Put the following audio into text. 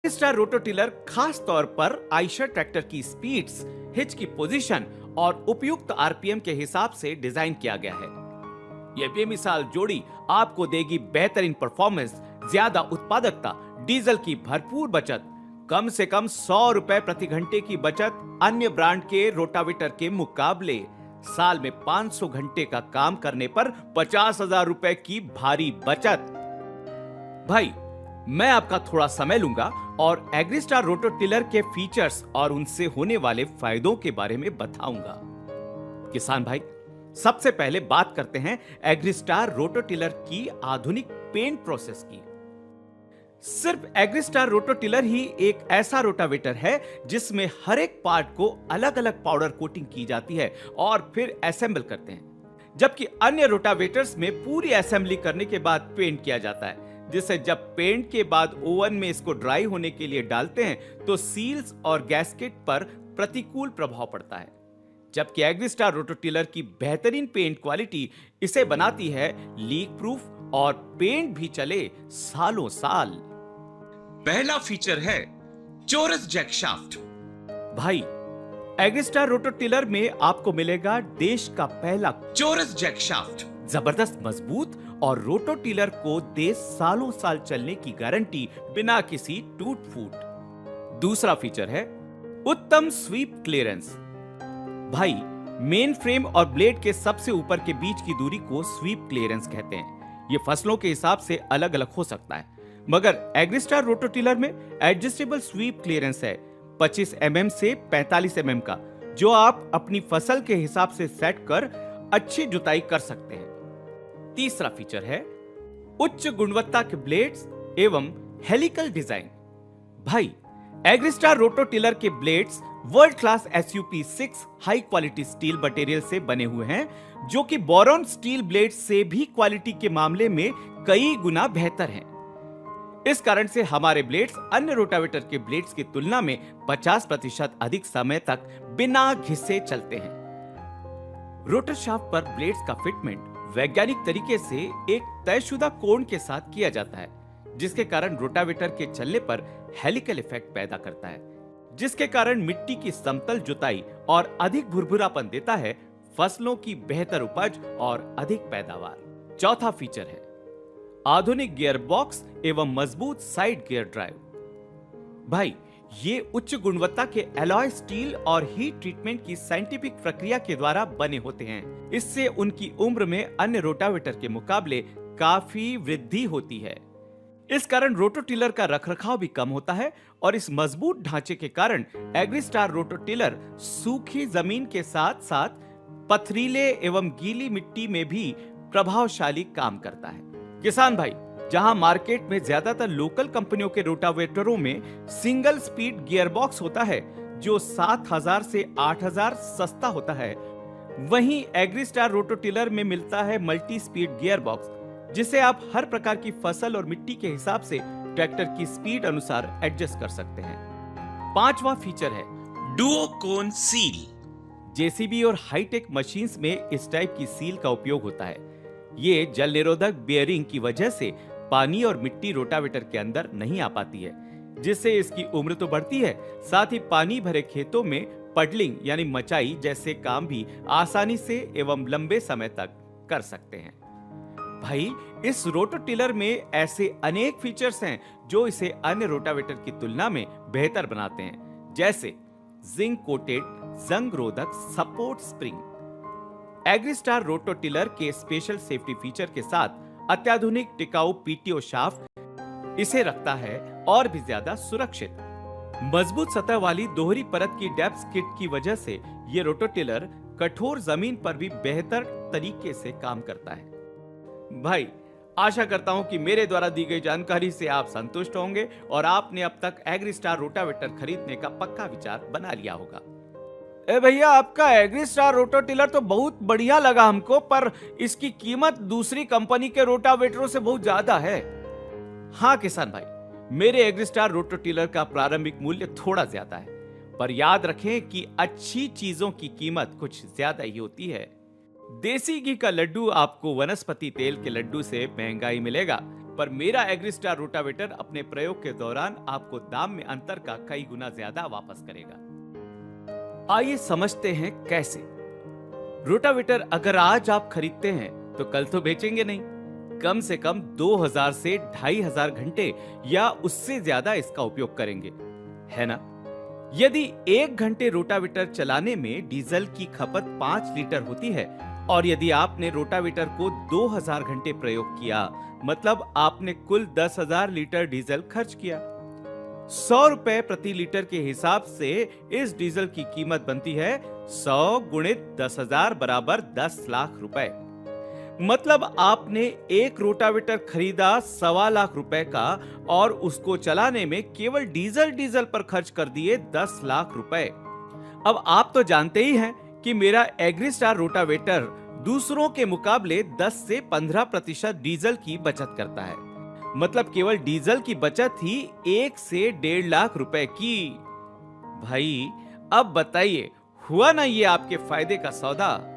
Star रोटोटिलर खास तौर पर आयशर ट्रैक्टर की स्पीड्स, हिच की पोजीशन और उपयुक्त आरपीएम के हिसाब से डिजाइन किया गया है। यह बेमिसाल जोड़ी आपको देगी बेहतरीन परफॉर्मेंस, ज्यादा उत्पादकता, डीजल की भरपूर बचत, कम से कम 100 रुपए प्रति घंटे की बचत अन्य ब्रांड के रोटावेटर के मुकाबले, साल में 500 घंटे का काम करने पर 50,000 रुपए की भारी बचत। भाई, मैं आपका थोड़ा समय लूंगा और एग्रीस्टार रोटोटिलर के फीचर्स और उनसे होने वाले फायदों के बारे में बताऊंगा। किसान भाई, सबसे पहले बात करते हैं एग्रीस्टार रोटोटिलर की आधुनिक पेंट प्रोसेस की। सिर्फ एग्रीस्टार रोटोटिलर ही एक ऐसा रोटावेटर है जिसमें हर एक पार्ट को अलग अलग पाउडर कोटिंग की जाती है और फिर असेंबल करते हैं, जबकि अन्य रोटावेटर्स में पूरी असेंबली करने के बाद पेंट किया जाता है, जिससे जब पेंट के बाद ओवन में इसको ड्राई होने के लिए डालते हैं तो सील्स और गैस्केट पर प्रतिकूल प्रभाव पड़ता है। जबकि एग्रीस्टार रोटोटिलर की बेहतरीन पेंट क्वालिटी इसे बनाती है लीक प्रूफ और पेंट भी चले सालों साल। पहला फीचर है चोरस जैक शाफ्ट। भाई, एग्रीस्टार रोटोटिलर में आपको मिलेगा देश का पहला चोरस जैक शाफ्ट। जबरदस्त मजबूत और रोटोटिलर को दे सालों साल चलने की गारंटी बिना किसी टूट फूट। दूसरा फीचर है उत्तम स्वीप क्लियरेंस। भाई, मेन फ्रेम और ब्लेड के सबसे ऊपर के बीच की दूरी को स्वीप क्लियरेंस कहते हैं। यह फसलों के हिसाब से अलग अलग हो सकता है, मगर एग्रीस्टार रोटोटिलर में एडजस्टेबल स्वीप क्लियरेंस है 25 mm से 45 mm का, जो आप अपनी फसल के हिसाब से सेट कर अच्छी जुताई कर सकते हैं। तीसरा फीचर है उच्च गुणवत्ता के ब्लेड्स एवं हेलिकल डिजाइन। भाई, एग्रीस्टार रोटोटिलर के blades world class SUP6 high quality steel material से बने हुए हैं, जो कि बोरॉन स्टील ब्लेड से भी क्वालिटी के मामले में कई गुना बेहतर हैं। इस कारण से हमारे ब्लेड्स अन्य रोटावेटर के ब्लेड्स की तुलना में 50% अधिक समय तक बिना घिसे चलते हैं। रोटर शाफ्ट पर ब्लेड्स का फिटमेंट वैज्ञानिक तरीके से एक तयशुदा कोण के साथ किया जाता है, जिसके कारण रोटावेटर के चलने पर हेलिकल इफेक्ट पैदा करता है, जिसके कारण मिट्टी की समतल जुताई और अधिक भुरभुरापन देता है, फसलों की बेहतर उपज और अधिक पैदावार। चौथा फीचर है आधुनिक गियर बॉक्स एवं मजबूत साइड गियर ड्राइव। भाई, ये उच्च गुणवत्ता के एलॉय स्टील और हीट ट्रीटमेंट की साइंटिफिक प्रक्रिया के द्वारा बने होते हैं। इससे उनकी उम्र में अन्य रोटावेटर के मुकाबले काफी वृद्धि होती है। इस कारण रोटोटिलर का रखरखाव भी कम होता है और इस मजबूत ढांचे के कारण एग्रीस्टार रोटोटिलर सूखी जमीन के साथ साथ पथरीले एवं गीली मिट्टी में भी प्रभावशाली काम करता है। किसान भाई, जहां मार्केट में ज्यादातर लोकल कंपनियों के रोटावेटरों में सिंगल स्पीड गियरबॉक्स होता है जो 7,000 से 8,000 सस्ता होता है, वहीं एग्रीस्टार रोटोटिलर में मिलता है मल्टी स्पीड गियरबॉक्स, जिसे आप हर प्रकार की फसल और मिट्टी के हिसाब से ट्रैक्टर की स्पीड अनुसार एडजस्ट कर सकते हैं। पांचवा फीचर है डुओ कोन सील। जेसीबी और हाईटेक मशीन्स में इस टाइप की सील का उपयोग होता है। ये जल निरोधक बेयरिंग की वजह से पानी और मिट्टी रोटावेटर के अंदर नहीं आ पाती है, जिससे इसकी उम्र तो बढ़ती है, साथ ही पानी भरे खेतों में पडलिंग यानी मचाई जैसे काम भी आसानी से एवं लंबे समय तक कर सकते हैं। भाई, इस रोटोटिलर में ऐसे अनेक फीचर्स हैं जो इसे अन्य रोटावेटर की तुलना में बेहतर बनाते हैं, जैसे जिंक कोटेड जंग रोधक सपोर्ट स्प्रिंग। एग्रीस्टार रोटोटिलर के स्पेशल सेफ्टी फीचर के साथ अत्याधुनिक टिकाऊ पीटीओ शाफ्ट इसे रखता है और भी ज्यादा सुरक्षित। मजबूत सतह वाली दोहरी परत की डेप्थ किट की वजह से यह रोटोटिलर कठोर जमीन पर भी बेहतर तरीके से काम करता है। भाई, आशा करता हूं कि मेरे द्वारा दी गई जानकारी से आप संतुष्ट होंगे और आपने अब तक एग्रीस्टार रोटावेटर खरीदने का पक्का विचार बना लिया होगा। भैया, आपका एग्रीस्टार रोटोटिलर तो बहुत बढ़िया लगा हमको, पर इसकी कीमत दूसरी कंपनी के रोटावेटरों से बहुत ज्यादा है। हाँ किसान भाई, मेरे एग्रीस्टार रोटोटिलर का प्रारंभिक मूल्य थोड़ा ज्यादा है, पर याद रखें कि अच्छी चीजों की कीमत कुछ ज्यादा ही होती है। देसी घी का लड्डू आपको वनस्पति तेल के लड्डू से महंगा ही मिलेगा, पर मेरा एग्रीस्टार रोटावेटर अपने प्रयोग के दौरान आपको दाम में अंतर का कई गुना ज्यादा वापस करेगा। आइए समझते हैं कैसे। रोटावेटर अगर आज आप खरीदते हैं तो कल तो बेचेंगे नहीं। कम से कम 2000 से 2500 घंटे या उससे ज्यादा इसका उपयोग करेंगे, है ना? यदि 1 घंटे रोटावेटर चलाने में डीजल की खपत 5 लीटर होती है और यदि आपने रोटावेटर को 2000 घंटे प्रयोग किया, मतलब आपने कुल 10,000 लीटर डीजल खर्च किया। 100 रुपए प्रति लीटर के हिसाब से इस डीजल की कीमत बनती है 100 गुणित 10,000 बराबर 10 लाख रुपए। मतलब आपने एक रोटावेटर खरीदा 1.25 लाख रुपए का और उसको चलाने में केवल डीजल पर खर्च कर दिए 10 लाख रुपए। अब आप तो जानते ही हैं कि मेरा एग्रीस्टार रोटावेटर दूसरों के मुकाबले 10 से 15% डीजल की बचत करता है। मतलब केवल डीजल की बचत ही 1 से 1.5 लाख रुपए की। भाई अब बताइए, हुआ ना ये आपके फायदे का सौदा?